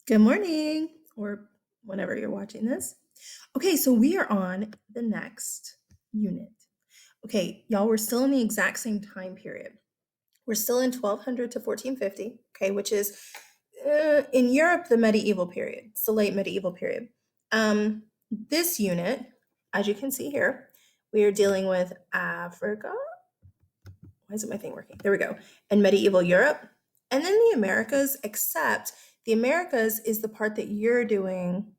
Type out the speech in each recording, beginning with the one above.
Good morning, or whenever you're watching this. Okay, so we are on the next unit. Okay, y'all, we're still in the exact same time period. We're still in 1200 to 1450, okay, which is in Europe the medieval period. It's the late medieval period. This unit, as you can see here, we are dealing with Africa. Why isn't my thing working? There we go. And medieval Europe. And then the Americas, except the Americas is the part that you're doing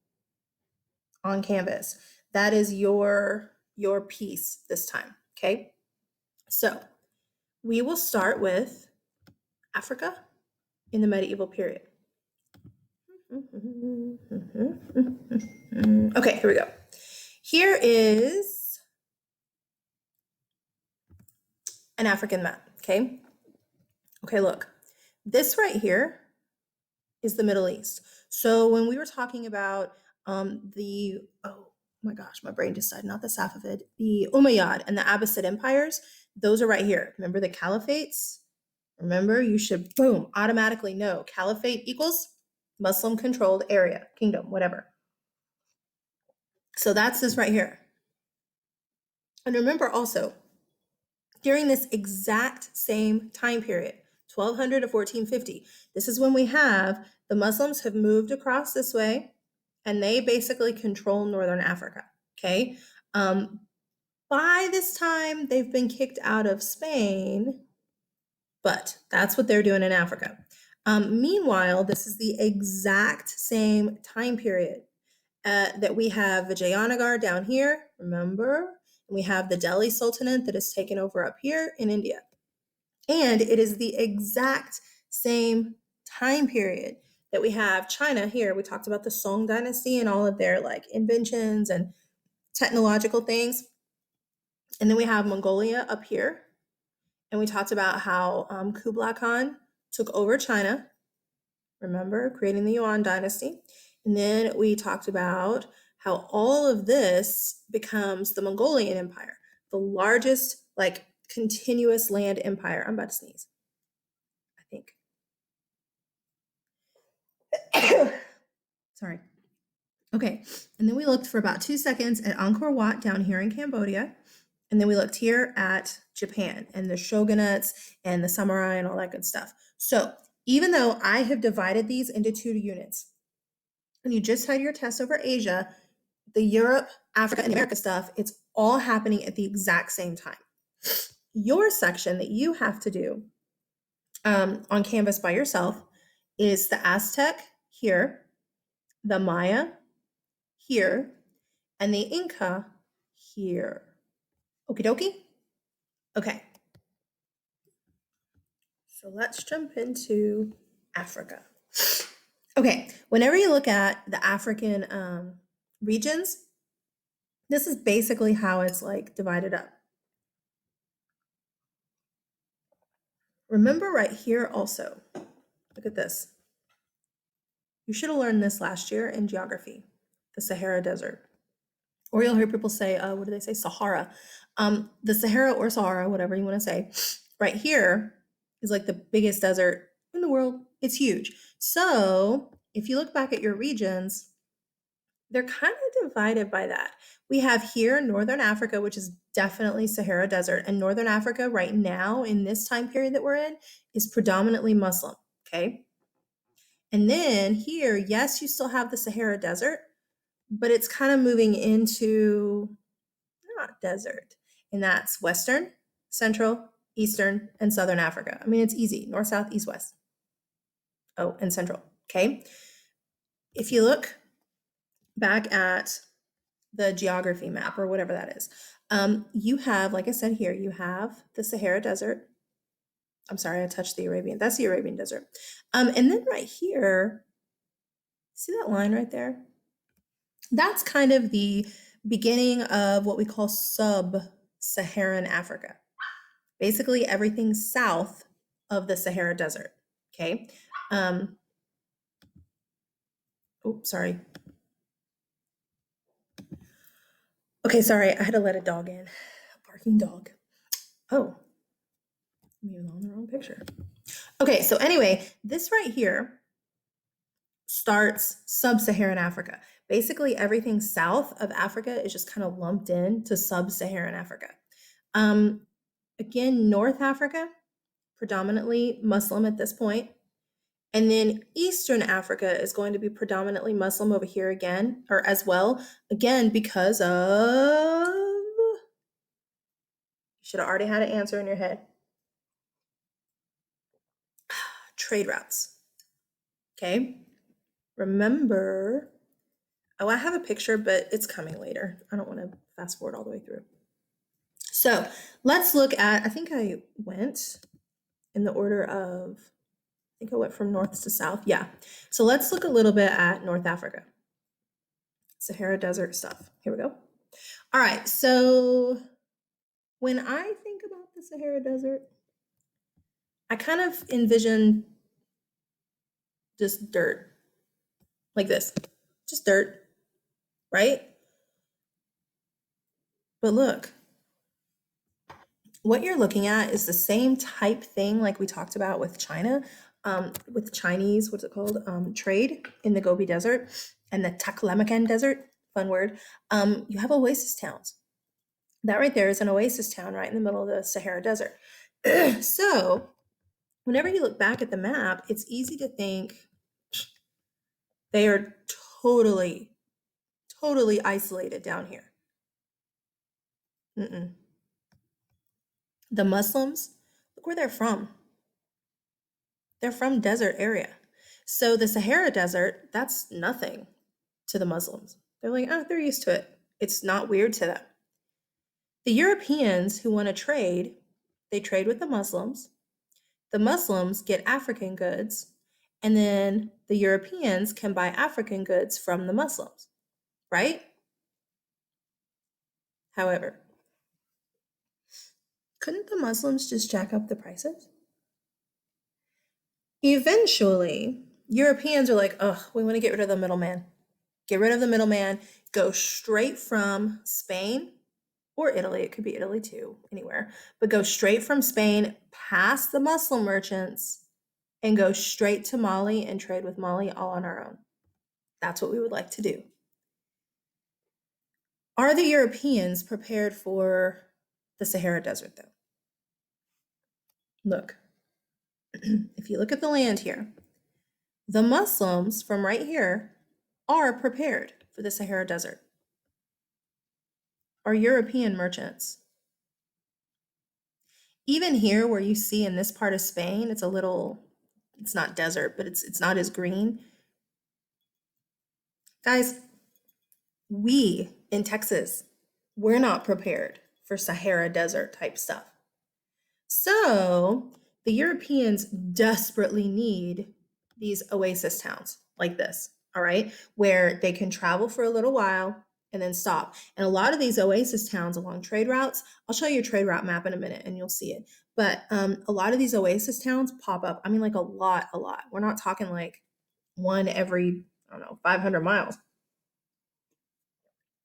on Canvas. That is your piece this time, okay? So, we will start with Africa in the medieval period. Okay, here we go. Here is an African map, okay? Okay, look. This right here is the Middle East. So when we were talking about oh my gosh, my brain just died, not the Safavid, the Umayyad and the Abbasid empires, those are right here. Remember the caliphates? Remember, you should, boom, automatically know caliphate equals Muslim controlled area, kingdom, whatever. So that's this right here. And remember also, during this exact same time period, 1200 to 1450, this is when we have the Muslims have moved across this way and they basically control Northern Africa. Okay. By this time, they've been kicked out of Spain, but that's what they're doing in Africa. Meanwhile, this is the exact same time period that we have Vijayanagar down here, remember? And we have the Delhi Sultanate that is taken over up here in India. And it is the exact same time period that we have China here. We talked about the Song Dynasty and all of their like inventions and technological things. And then we have Mongolia up here. And we talked about how Kublai Khan took over China, remember, creating the Yuan dynasty. And then we talked about how all of this becomes the Mongolian Empire, the largest, like, continuous land empire. I'm about to sneeze, I think. Sorry. Okay, and then we looked for about 2 seconds at Angkor Wat down here in Cambodia. And then we looked here at Japan and the shogunates and the samurai and all that good stuff. So even though I have divided these into 2 units, and you just had your test over Asia, the Europe, Africa, and America stuff, it's all happening at the exact same time. Your section that you have to do on Canvas by yourself is the Aztec here, the Maya here, and the Inca here. Okie dokie? Okay. So let's jump into Africa. Okay, whenever you look at the African regions, this is basically how it's like divided up. Remember right here also, look at this. You should have learned this last year in geography, the Sahara Desert. Or you'll hear people say, what do they say? Sahara. The Sahara or Sahara, whatever you want to say, right here is like the biggest desert in the world. It's huge. So if you look back at your regions, they're kind of divided by that. We have here Northern Africa, which is definitely Sahara Desert. And Northern Africa right now, in this time period that we're in, is predominantly Muslim. Okay. And then here, yes, you still have the Sahara Desert, but it's kind of moving into not desert. And that's Western, Central, Eastern, and Southern Africa. I mean, it's easy. North, South, East, West. Oh, and Central. Okay. If you look back at the geography map or whatever that is, you have, like I said here, you have the Sahara Desert. I'm sorry, I touched the Arabian. That's the Arabian Desert. And then right here, see that line right there? That's kind of the beginning of what we call sub-Saharan Africa. Basically everything south of the Sahara Desert, okay? Sorry. Okay, sorry, I had to let a dog in. A barking dog. Oh, I'm even on the wrong picture. Okay, so anyway, this right here starts sub-Saharan Africa. Basically, everything south of Africa is just kind of lumped in to sub-Saharan Africa. Again, North Africa, predominantly Muslim at this point. And then Eastern Africa is going to be predominantly Muslim over here again, or as well, again, because of, you should have already had an answer in your head. Trade routes. Okay. Remember, oh, I have a picture, but it's coming later. I don't want to fast forward all the way through. So let's look at, I think I went in the order of, I think I went from north to south. Yeah. So let's look a little bit at North Africa. Sahara Desert stuff. Here we go. All right. So when I think about the Sahara Desert, I kind of envision just dirt, like this, just dirt, right? But look, what you're looking at is the same type thing like we talked about with China, with Chinese, what's it called, trade in the Gobi Desert and the Taklamakan Desert, fun word. You have oasis towns. That right there is an oasis town right in the middle of the Sahara Desert. So whenever you look back at the map, it's easy to think they are totally isolated down here. Mm-mm. The Muslims, look where they're from. They're from desert area. So the Sahara Desert, that's nothing to the Muslims. They're like, oh, they're used to it. It's not weird to them. The Europeans who want to trade, they trade with the Muslims. The Muslims get African goods, and then the Europeans can buy African goods from the Muslims, right? However, couldn't the Muslims just jack up the prices? Eventually, Europeans are like, oh, we want to get rid of the middleman. Get rid of the middleman, go straight from Spain or Italy, it could be Italy too, anywhere, but go straight from Spain past the Muslim merchants and go straight to Mali and trade with Mali all on our own. That's what we would like to do. Are the Europeans prepared for the Sahara Desert though? Look, if you look at the land here, the Muslims from right here are prepared for the Sahara Desert. Are European merchants? Even here where you see in this part of Spain, it's a little, it's not desert, but it's not as green. Guys, we in Texas, we're not prepared for Sahara Desert type stuff. So the Europeans desperately need these oasis towns like this, all right, where they can travel for a little while and then stop. And a lot of these oasis towns along trade routes, I'll show you a trade route map in a minute and you'll see it. But a lot of these oasis towns pop up. I mean, like a lot. We're not talking like one every, I don't know, 500 miles.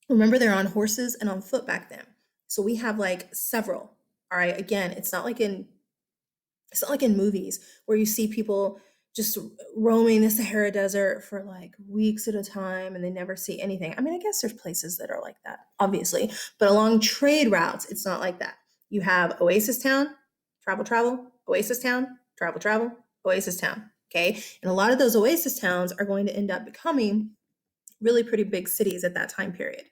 Remember, they're on horses and on foot back then. So we have like several. All right. Again, it's not like in movies where you see people just roaming the Sahara Desert for like weeks at a time and they never see anything. I mean, I guess there's places that are like that, obviously, but along trade routes, it's not like that. You have oasis town, travel, oasis town, travel, oasis town. Okay. And a lot of those oasis towns are going to end up becoming really pretty big cities at that time period.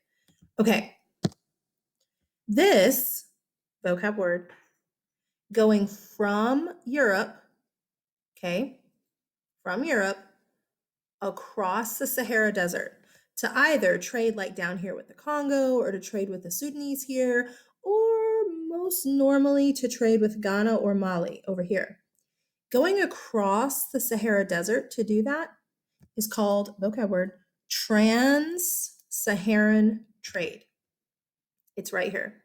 Okay. This vocab word going from Europe, okay, from Europe across the Sahara Desert to either trade like down here with the Congo or to trade with the Sudanese here, or most normally to trade with Ghana or Mali over here. Going across the Sahara Desert to do that is called, vocab word, Trans-Saharan trade. It's right here.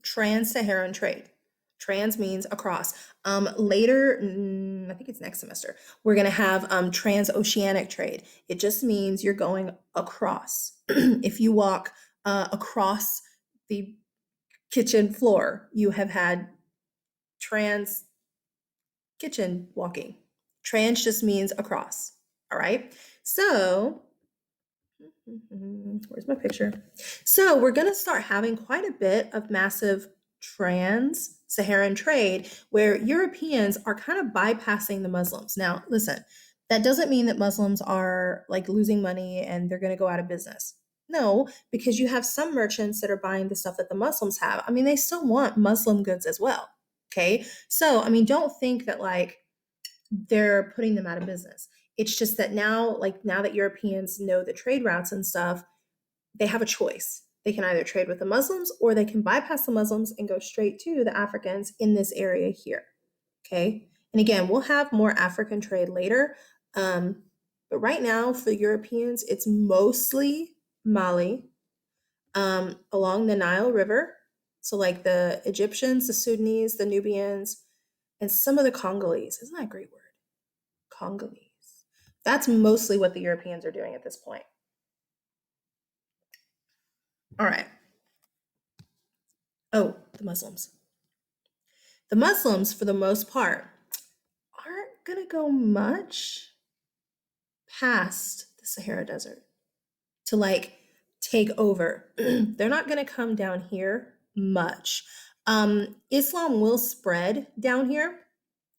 Trans-Saharan trade. Trans means across. Later, I think it's next semester, we're going to have transoceanic trade. It just means you're going across. If you walk across the kitchen floor, you have had trans kitchen walking. Trans just means across. All right. So, where's my picture? So, we're going to start having quite a bit of massive trans-Saharan trade where Europeans are kind of bypassing the Muslims. Now, listen, that doesn't mean that Muslims are like losing money and they're going to go out of business. No, because you have some merchants that are buying the stuff that the Muslims have. I mean, they still want Muslim goods as well. Okay. So, I mean, don't think that like they're putting them out of business. It's just that now, like now that Europeans know the trade routes and stuff, they have a choice. They can either trade with the Muslims or they can bypass the Muslims and go straight to the Africans in this area here. Okay. And again, we'll have more African trade later. But right now, for Europeans, it's mostly Mali, along the Nile River. So, like the Egyptians, the Sudanese, the Nubians, and some of the Congolese. Isn't that a great word? Congolese. That's mostly what the Europeans are doing at this point. All right. Oh, the Muslims. The Muslims, for the most part, aren't going to go much past the Sahara Desert to like take over. They're not going to come down here much. Islam will spread down here,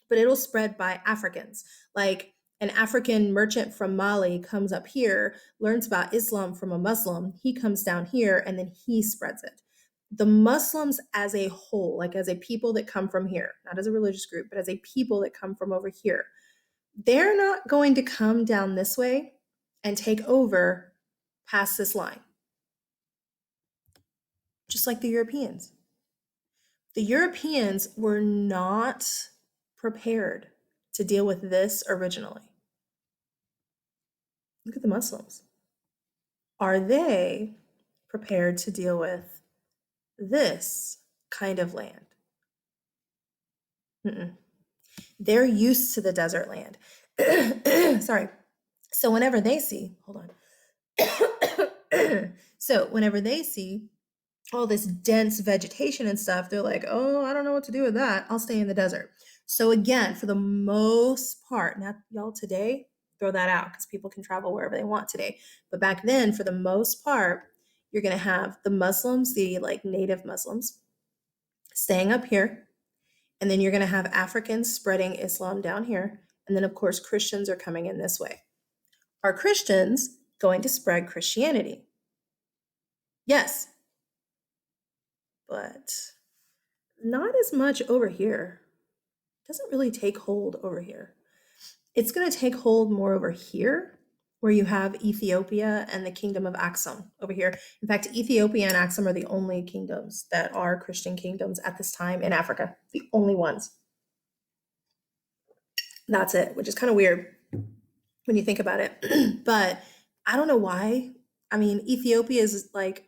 but it'll spread by Africans. Like an African merchant from Mali comes up here, learns about Islam from a Muslim, he comes down here, and then he spreads it. The Muslims as a whole, like as a people that come from here, not as a religious group, but as a people that come from over here, they're not going to come down this way and take over past this line, just like the Europeans. The Europeans were not prepared to deal with this originally. Look at the Muslims. Are they prepared to deal with this kind of land? Mm-mm. They're used to the desert land. Sorry. So whenever they see, hold on. So whenever they see all this dense vegetation and stuff, they're like, oh, I don't know what to do with that. I'll stay in the desert. So again, for the most part, now y'all today, throw that out because people can travel wherever they want today. But back then, for the most part, you're going to have the Muslims, the like native Muslims, staying up here. And then you're going to have Africans spreading Islam down here. And then, of course, Christians are coming in this way. Are Christians going to spread Christianity? Yes, but not as much over here. It doesn't really take hold over here. It's going to take hold more over here, where you have Ethiopia and the kingdom of Axum over here. In fact, Ethiopia and Axum are the only kingdoms that are Christian kingdoms at this time in Africa, the only ones. That's it, which is kind of weird when you think about it. But I don't know why. I mean, Ethiopia is like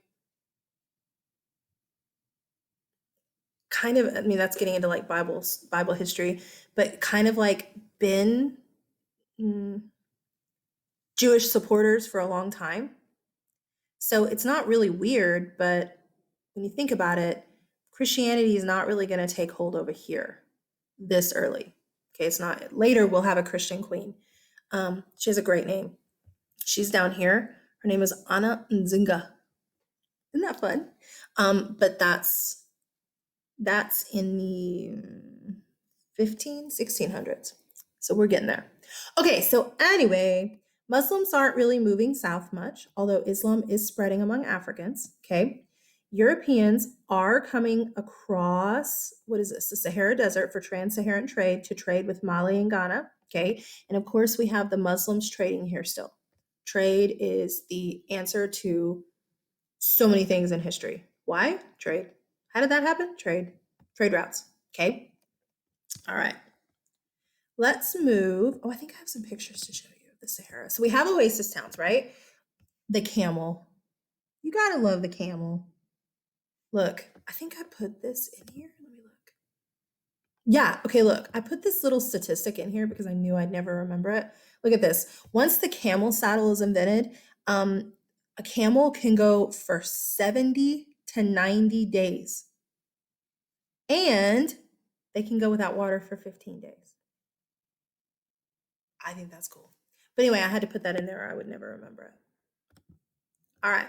kind of, I mean, that's getting into like Bible history, but kind of like been Jewish supporters for a long time. So it's not really weird, but when you think about it, Christianity is not really going to take hold over here this early. Okay, it's not. Later, we'll have a Christian queen. She has a great name. She's down here. Her name is Anna Nzinga. Isn't that fun? But that's in the 1600s. So we're getting there. Okay, so anyway, Muslims aren't really moving south much, although Islam is spreading among Africans. Okay. Europeans are coming across, what is this? The Sahara Desert for trans-Saharan trade to trade with Mali and Ghana. Okay. And of course, we have the Muslims trading here still. Trade is the answer to so many things in history. Why? Trade. How did that happen? Trade. Trade routes. Okay. All right. Let's move. Oh, I think I have some pictures to show you of the Sahara. So we have oasis towns, right? The camel. You gotta love the camel. Look, I think I put this in here. Let me look. Yeah, okay, look. I put this little statistic in here because I knew I'd never remember it. Look at this. Once the camel saddle is invented, a camel can go for 70 to 90 days. And they can go without water for 15 days. I think that's cool. But anyway, I had to put that in there or I would never remember it. All right.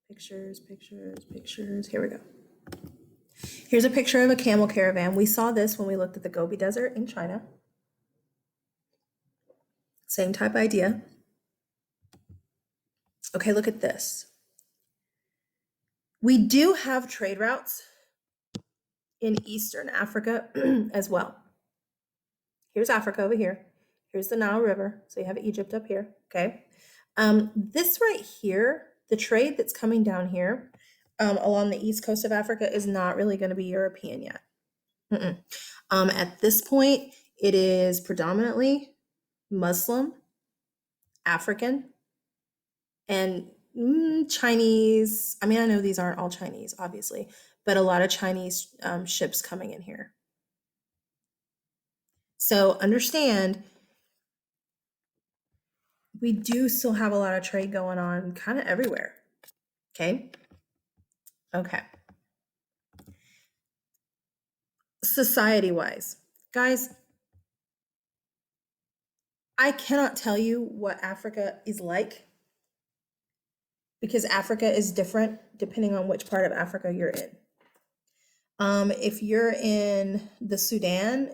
Pictures, pictures, pictures. Here we go. Here's a picture of a camel caravan. We saw this when we looked at the Gobi Desert in China. Same type idea. Okay, look at this. We do have trade routes in Eastern Africa as well. Here's Africa over here. Here's the Nile River. So you have Egypt up here, okay? This right here, the trade that's coming down here along the east coast of Africa is not really going to be European yet. At this point, it is predominantly Muslim, African, and Chinese. I mean, I know these aren't all Chinese, obviously, but a lot of Chinese ships coming in here. So understand, we do still have a lot of trade going on kind of everywhere. Okay. Okay. Society wise, guys, I cannot tell you what Africa is like because Africa is different depending on which part of Africa you're in. If you're in the Sudan,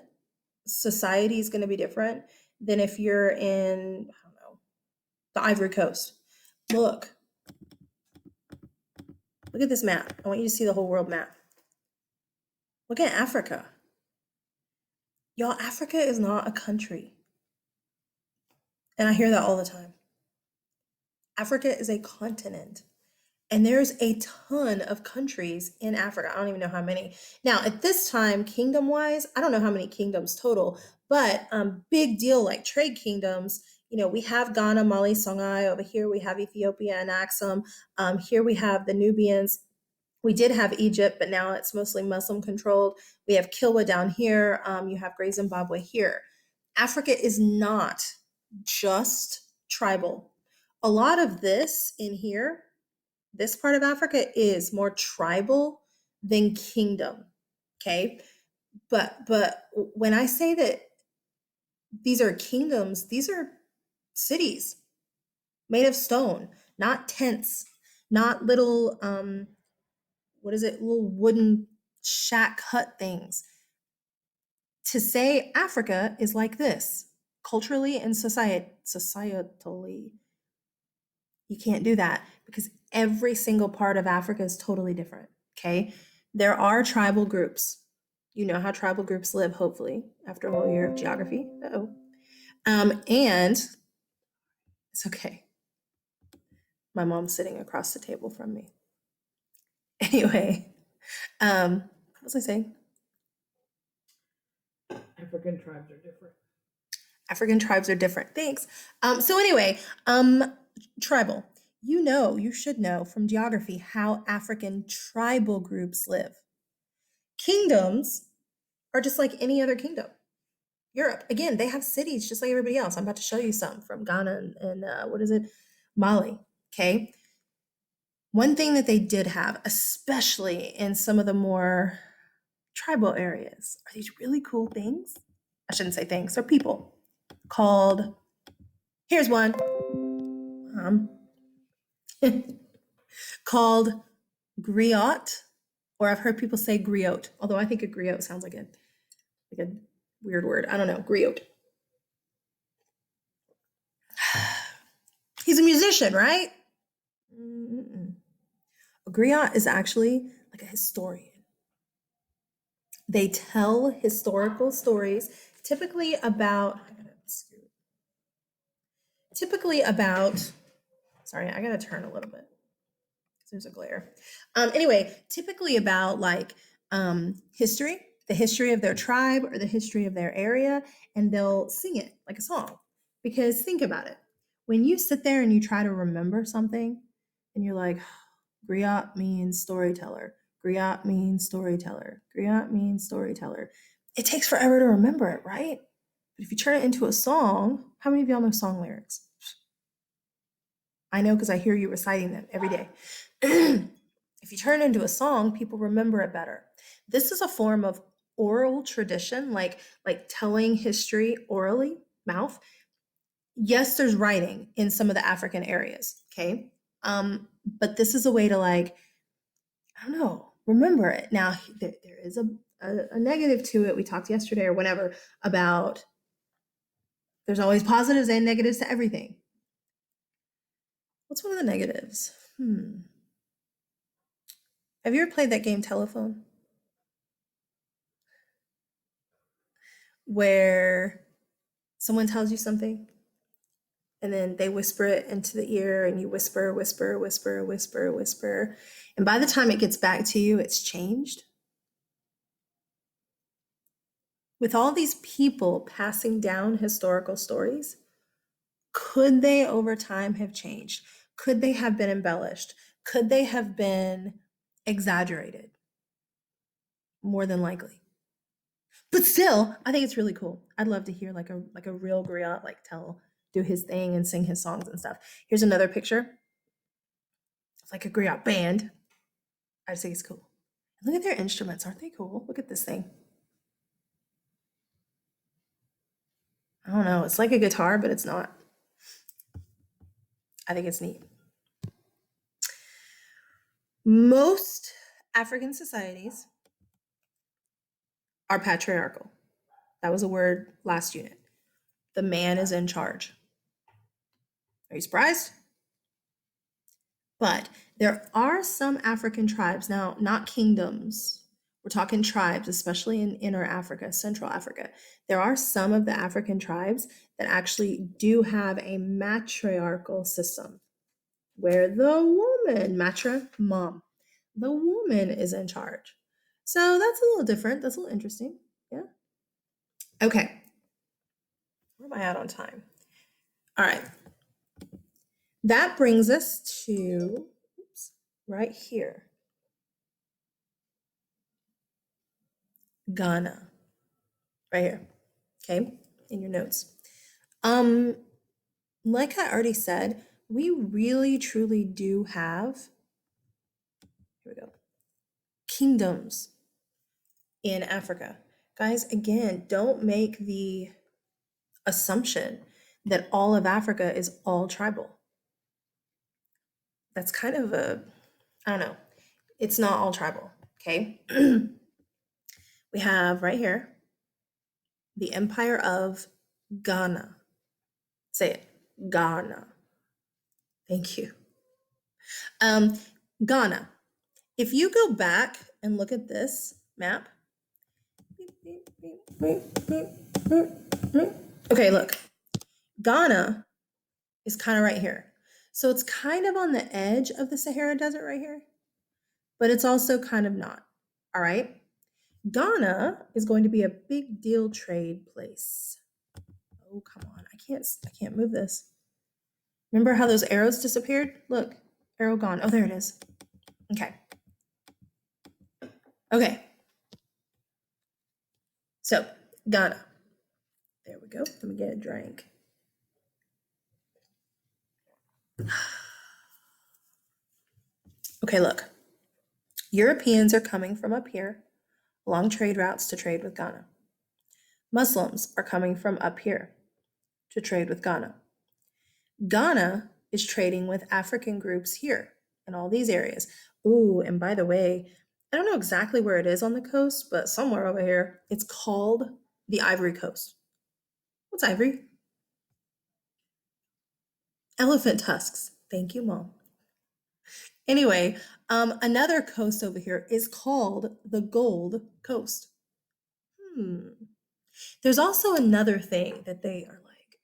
society is going to be different than if you're in, I don't know, the Ivory Coast. Look at this map. I want you to see the whole world map. Look at Africa. Y'all, Africa is not a country. And I hear that all the time. Africa is a continent. And there's a ton of countries in Africa. I don't even know how many. Now, at this time, kingdom-wise, I don't know how many kingdoms total, but big deal like trade kingdoms, you know, we have Ghana, Mali, Songhai. Over here, we have Ethiopia and Axum. Here we have the Nubians. We did have Egypt, but now it's mostly Muslim controlled. We have Kilwa down here. You have Great Zimbabwe here. Africa is not just tribal. A lot of this in here, this part of Africa is more tribal than kingdom. Okay. But when I say that these are kingdoms, these are cities made of stone, not tents, not little what is it, little wooden shack hut things. To say Africa is like this, culturally and societally, you can't do that because every single part of Africa is totally different. Okay. There are tribal groups. You know how tribal groups live, hopefully, after a whole year of geography. And it's okay. My mom's sitting across the table from me. Anyway, what was I saying? African tribes are different. African tribes are different. Thanks. So anyway, tribal. You should know from geography how African tribal groups live. Kingdoms are just like any other kingdom. Europe, again, they have cities just like everybody else. I'm about to show you some from Ghana and what is it? Mali. Okay. One thing that they did have, especially in some of the more tribal areas, are these really cool things. I shouldn't say things, they're people called, here's one, called griot, or I've heard people say griot, although I think a griot sounds like a weird word. I don't know, griot. He's a musician, right? A griot is actually like a historian. They tell historical stories, typically about, sorry, I gotta turn a little bit because there's a glare. Anyway, typically about like history, the history of their tribe or the history of their area, and they'll sing it like a song. Because think about it. When you sit there and you try to remember something and you're like, griot means storyteller, griot means storyteller, griot means storyteller. It takes forever to remember it, right? But if you turn it into a song, how many of y'all know song lyrics? I know because I hear you reciting them every day. If you turn it into a song, people remember it better. This is a form of oral tradition, like telling history orally, mouth. Yes, there's writing in some of the African areas, okay? But this is a way to like, I don't know, remember it. Now, there is a negative to it. We talked yesterday or whenever about there's always positives and negatives to everything. What's one of the negatives? Have you ever played that game Telephone? Where someone tells you something and then they whisper it into the ear and you whisper, whisper, whisper, whisper, whisper. And by the time it gets back to you, it's changed. With all these people passing down historical stories, could they over time have changed? Could they have been embellished? Could they have been exaggerated? More than likely. But still, I think it's really cool. I'd love to hear like a real griot like do his thing and sing his songs and stuff. Here's another picture. It's like a griot band. I just think it's cool. Look at their instruments. Aren't they cool? Look at this thing. I don't know. It's like a guitar, but it's not. I think it's neat. Most African societies are patriarchal. That was a word last unit. The man is in charge. Are you surprised? But there are some African tribes, now not kingdoms, we're talking tribes, especially in inner Africa, Central Africa. There are some of the African tribes that actually do have a matriarchal system where the woman, mom, the woman is in charge. So that's a little different. That's a little interesting. Yeah. Okay. Where am I at on time? All right. That brings us to right here. Ghana. Right here. Okay, in your notes. Like I already said, we really truly do have, here we go, kingdoms in Africa. Guys, again, don't make the assumption that all of Africa is all tribal. That's kind of I don't know, it's not all tribal, okay? We have right here the Empire of Ghana. Say it, Ghana. Thank you. Ghana. If you go back and look at this map, okay, look, Ghana is kind of right here. So it's kind of on the edge of the Sahara Desert right here, but it's also kind of not. All right. Ghana is going to be a big deal trade place. Oh, come on. I can't move this. Remember how those arrows disappeared? Look, arrow gone. Oh, there it is. Okay. Okay. So, Ghana. There we go. Let me get a drink. Okay, look. Europeans are coming from up here along trade routes to trade with Ghana. Muslims are coming from up here to trade with Ghana. Ghana is trading with African groups here in all these areas. Ooh, and by the way, I don't know exactly where it is on the coast, but somewhere over here, it's called the Ivory Coast. What's ivory? Elephant tusks. Thank you, Mom. Anyway, another coast over here is called the Gold Coast. There's also another thing that they are like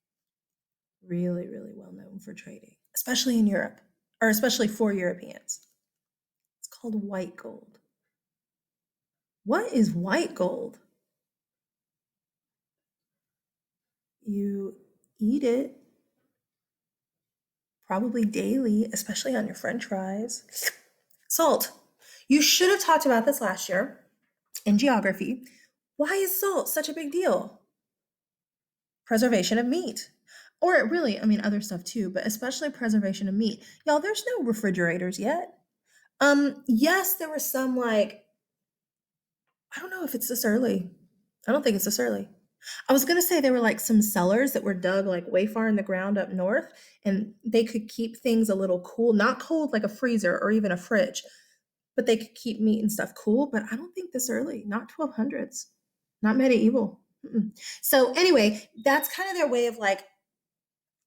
really, really well known for trading, especially in Europe, or especially for Europeans. It's called white gold. What is white gold? You eat it probably daily, especially on your French fries. Salt. You should have talked about this last year in geography. Why is salt such a big deal? Preservation of meat. Or really, I mean, other stuff too, but especially preservation of meat. Y'all, there's no refrigerators yet. Yes, there were some like I don't know if it's this early. I don't think it's this early. I was gonna say there were like some cellars that were dug like way far in the ground up north, and they could keep things a little cool, not cold like a freezer or even a fridge, but they could keep meat and stuff cool. But I don't think this early, not 1200s, not medieval. Mm-mm. So anyway, that's kind of their way of like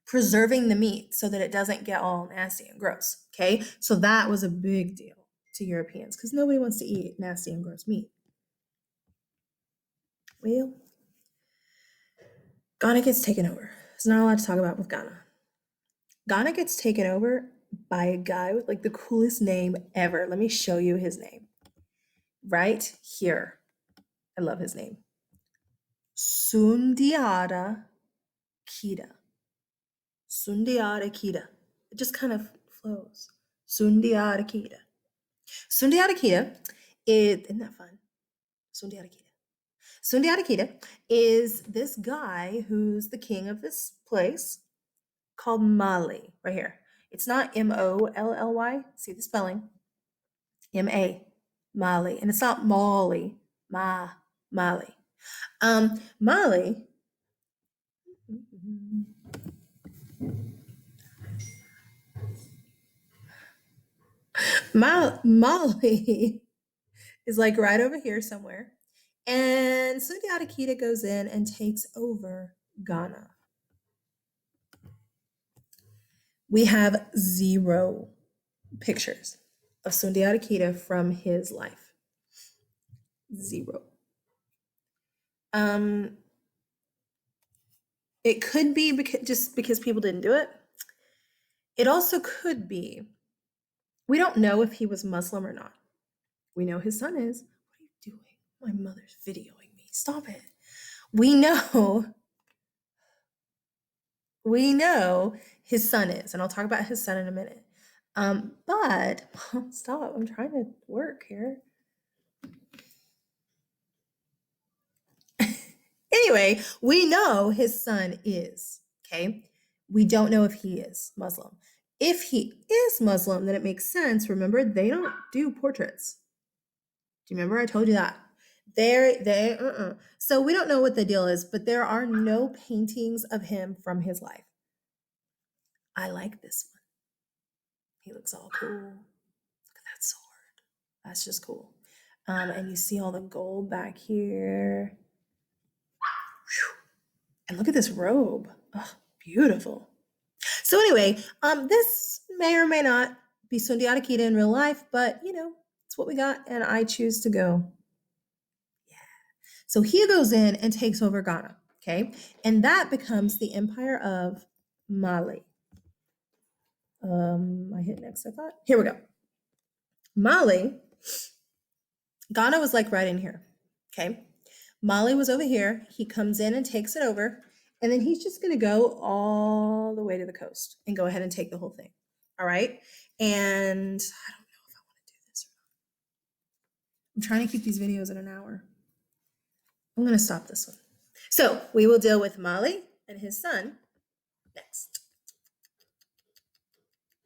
preserving the meat so that it doesn't get all nasty and gross. Okay, so that was a big deal to Europeans because nobody wants to eat nasty and gross meat. Well, Ghana gets taken over. There's not a lot to talk about with Ghana. Ghana gets taken over by a guy with like the coolest name ever. Let me show you his name. Right here. I love his name. Sundiata Keita. Sundiata Keita. It just kind of flows. Sundiata Keita. Sundiata Keita isn't that fun? Sundiata Keita. Sundiata Keita is this guy who's the king of this place called Mali, right here. It's not Molly. See the spelling? M-A, Mali. And it's not Molly, Mali. Mali, Mali is like right over here somewhere. And Sundiata Keita goes in and takes over Ghana. We have 0 pictures of Sundiata Keita from his life. 0. It could be just because people didn't do it. It also could be, we don't know if he was Muslim or not. We know his son is. What are you doing? My mother's videoing me. Stop it. We know his son is, and I'll talk about his son in a minute. But stop, I'm trying to work here. Anyway, we know his son is, okay? We don't know if he is Muslim. If he is Muslim, then it makes sense. Remember, they don't do portraits. Do you remember I told you that? So we don't know what the deal is, but there are no paintings of him from his life. I like this one. He looks all cool. Look at that sword. That's just cool. And you see all the gold back here. And look at this robe. Oh, beautiful. So anyway, this may or may not be Sundiata Keita in real life, but you know, it's what we got, and I choose to go. Yeah. So he goes in and takes over Ghana, okay? And that becomes the empire of Mali. I hit next, I thought. Here we go. Mali, Ghana was like right in here, okay? Mali was over here. He comes in and takes it over. And then he's just going to go all the way to the coast and go ahead and take the whole thing. All right. And I don't know if I want to do this or not. I'm trying to keep these videos in an hour. I'm going to stop this one. So we will deal with Mali and his son next.